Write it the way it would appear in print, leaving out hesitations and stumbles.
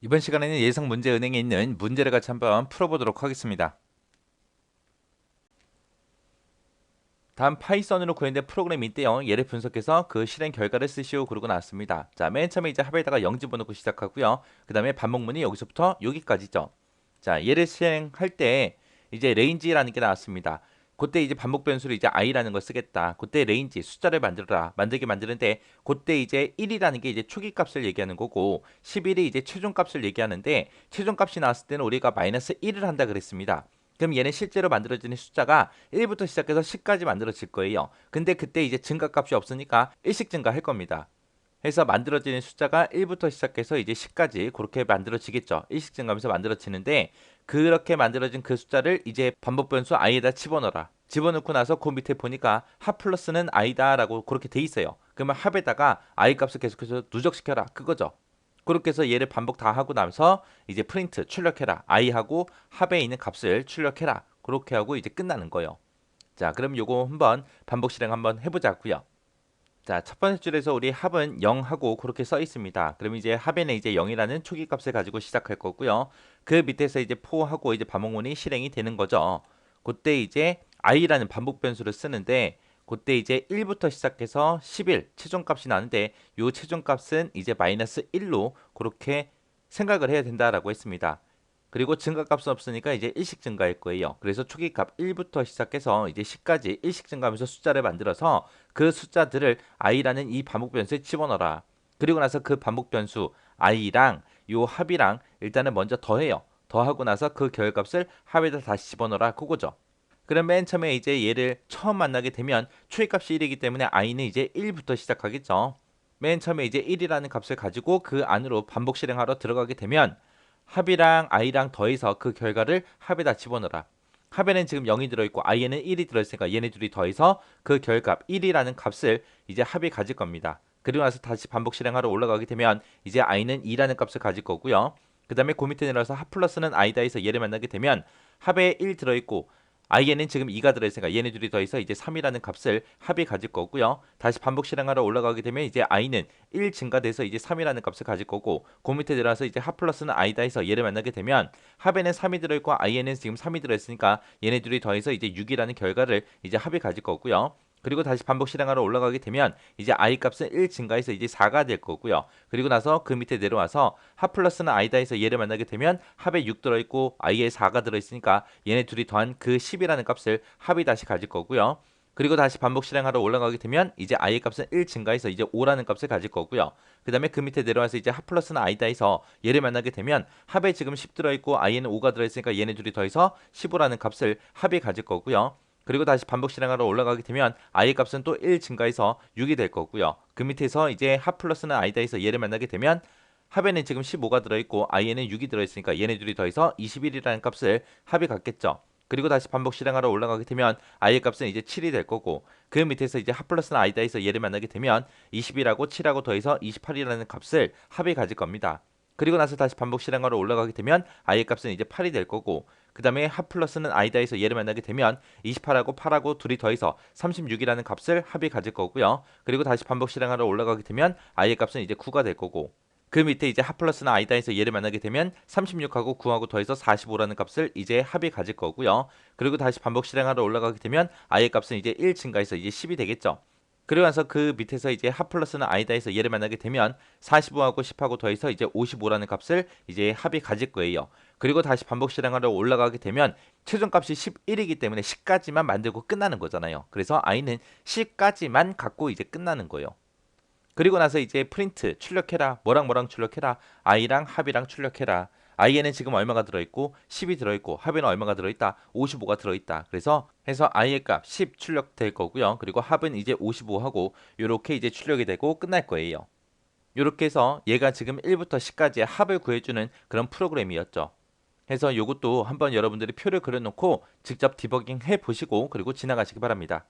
이번 시간에는 예상 문제 은행에 있는 문제를 같이 한번 풀어보도록 하겠습니다. 다음 파이썬으로 구현된 프로그램이 있대요. 얘를 분석해서 그 실행 결과를 쓰시오 그러고 나왔습니다. 자, 맨 처음에 이제 합에다가 0 집어넣고 시작하고요. 그 다음에 반복문이 여기서부터 여기까지죠. 자, 얘를 실행할 때 이제 range라는 게 나왔습니다. 그때 이제 반복 변수로 이제 i라는 걸 쓰겠다. 그때 range 숫자를 만들어라. 만들게 만드는데 그때 이제 1이라는 게 이제 초기 값을 얘기하는 거고 11이 이제 최종 값을 얘기하는데 최종 값이 나왔을 때는 우리가 마이너스 1을 한다 그랬습니다. 그럼 얘는 실제로 만들어지는 숫자가 1부터 시작해서 10까지 만들어질 거예요. 근데 그때 이제 증가값이 없으니까 일씩 증가할 겁니다. 해서 만들어지는 숫자가 1부터 시작해서 이제 10까지 그렇게 만들어지겠죠. 일씩 증가하면서 만들어지는데 그렇게 만들어진 그 숫자를 이제 반복 변수 i에다 집어넣어라. 집어넣고 나서 그 밑에 보니까 합 플러스는 i다라고 그렇게 돼 있어요. 그러면 합에다가 i 값을 계속해서 누적시켜라. 그거죠. 그렇게 해서 얘를 반복 다 하고 나서 이제 프린트 출력해라. i하고 합에 있는 값을 출력해라. 그렇게 하고 이제 끝나는 거예요. 자, 그럼 요거 한번 반복 실행 한번 해보자고요. 자, 첫 번째 줄에서 우리 합은 0하고 그렇게 써 있습니다. 그럼 이제 합에는 이제 0이라는 초기 값을 가지고 시작할 거고요. 그 밑에서 이제 포하고 이제 반복문이 실행이 되는 거죠. 그때 이제 i라는 반복 변수를 쓰는데 그때 이제 1부터 시작해서 11 최종값이 나는데 요 최종값은 이제 마이너스 1로 그렇게 생각을 해야 된다라고 했습니다. 그리고 증가값은 없으니까 이제 일씩 증가할 거예요. 그래서 초기값 1부터 시작해서 이제 10까지 일씩 증가하면서 숫자를 만들어서 그 숫자들을 i라는 이 반복 변수에 집어넣어라. 그리고 나서 그 반복 변수 i랑 요 합이랑 일단은 먼저 더해요. 더하고 나서 그 결값을 합에다 다시 집어넣어라. 그거죠. 그럼 맨 처음에 이제 얘를 처음 만나게 되면 초기값이 1이기 때문에 i는 이제 1부터 시작하겠죠. 맨 처음에 이제 1이라는 값을 가지고 그 안으로 반복 실행하러 들어가게 되면 합이랑 i랑 더해서 그 결과를 합에다 집어넣어라. 합에는 지금 0이 들어있고 i에는 1이 들어있으니까 얘네 둘이 더해서 그 결값 1이라는 값을 이제 합이 가질 겁니다. 그리고 나서 다시 반복 실행하러 올라가게 되면 이제 i는 2라는 값을 가질 거고요. 그 다음에 그 밑에 내려서 합 플러스는 i다 해서 얘를 만나게 되면 합에 1 들어있고 i에는 지금 2가 들어있으니까 얘네 둘이 더해서 이제 3이라는 값을 합이 가질 거고요. 다시 반복 실행하러 올라가게 되면 이제 i는 1 증가돼서 이제 3이라는 값을 가질 거고 그 밑에 내려와서 이제 합 플러스는 i다 해서 얘를 만나게 되면 합에는 3이 들어있고 i에는 지금 3이 들어있으니까 얘네 둘이 더해서 이제 6이라는 결과를 이제 합이 가질 거고요. 그리고 다시 반복 실행하러 올라가게 되면 이제 i 값은 1 증가해서 이제 4가 될 거고요. 그리고 나서 그 밑에 내려와서 합 플러스는 i다 해서 얘를 만나게 되면 합에 6 들어있고 i에 4가 들어있으니까 얘네 둘이 더한 그 10이라는 값을 합이 다시 가질 거고요. 그리고 다시 반복 실행하러 올라가게 되면 이제 i의 값은 1 증가해서 이제 5라는 값을 가질 거고요. 그 다음에 그 밑에 내려와서 이제 합 플러스는 i다 해서 얘를 만나게 되면 합에 지금 10 들어있고 i에는 5가 들어있으니까 얘네 둘이 더해서 15라는 값을 합이 가질 거고요. 그리고 다시 반복 실행하러 올라가게 되면 i의 값은 또 1 증가해서 6이 될 거고요. 그 밑에서 이제 합 플러스는 i다 해서 얘를 만나게 되면 합에는 지금 15가 들어있고 i에는 6이 들어있으니까 얘네 둘이 더해서 21이라는 값을 합이 갖겠죠. 그리고 다시 반복 실행하러 올라가게 되면 i의 값은 이제 7이 될 거고 그 밑에서 이제 합 플러스는 i다 해서 얘를 만나게 되면 20이라고 7하고 더해서 28이라는 값을 합이 가질 겁니다. 그리고 나서 다시 반복 실행하러 올라가게 되면 i의 값은 이제 8이 될 거고 그 다음에 합 플러스는 i다 해서 얘를 만나게 되면 28하고 8하고 둘이 더해서 36이라는 값을 합이 가질 거고요. 그리고 다시 반복 실행하러 올라가게 되면 i의 값은 이제 9가 될 거고 그 밑에 이제 합 플러스나 i다 해서 얘를 만나게 되면 36하고 9하고 더해서 45라는 값을 이제 합이 가질 거고요. 그리고 다시 반복 실행하러 올라가게 되면 i의 값은 이제 1 증가해서 이제 10이 되겠죠. 그리고 나서 그 밑에서 이제 합 플러스는 i다 해서 얘를 만나게 되면 45하고 10하고 더해서 이제 55라는 값을 이제 합이 가질 거예요. 그리고 다시 반복 실행하러 올라가게 되면 최종값이 11이기 때문에 10까지만 만들고 끝나는 거잖아요. 그래서 i는 10까지만 갖고 이제 끝나는 거예요. 그리고 나서 이제 프린트 출력해라. 뭐랑 뭐랑 출력해라. i랑 합이랑 출력해라. i에는 지금 얼마가 들어있고 10이 들어있고 합에는 얼마가 들어있다. 55가 들어있다. 그래서 해서 i의 값 10 출력될 거고요. 그리고 합은 이제 55하고 이렇게 이제 출력이 되고 끝날 거예요. 이렇게 해서 얘가 지금 1부터 10까지의 합을 구해주는 그런 프로그램이었죠. 해서 이것도 한번 여러분들이 표를 그려놓고 직접 디버깅 해 보시고 그리고 지나가시기 바랍니다.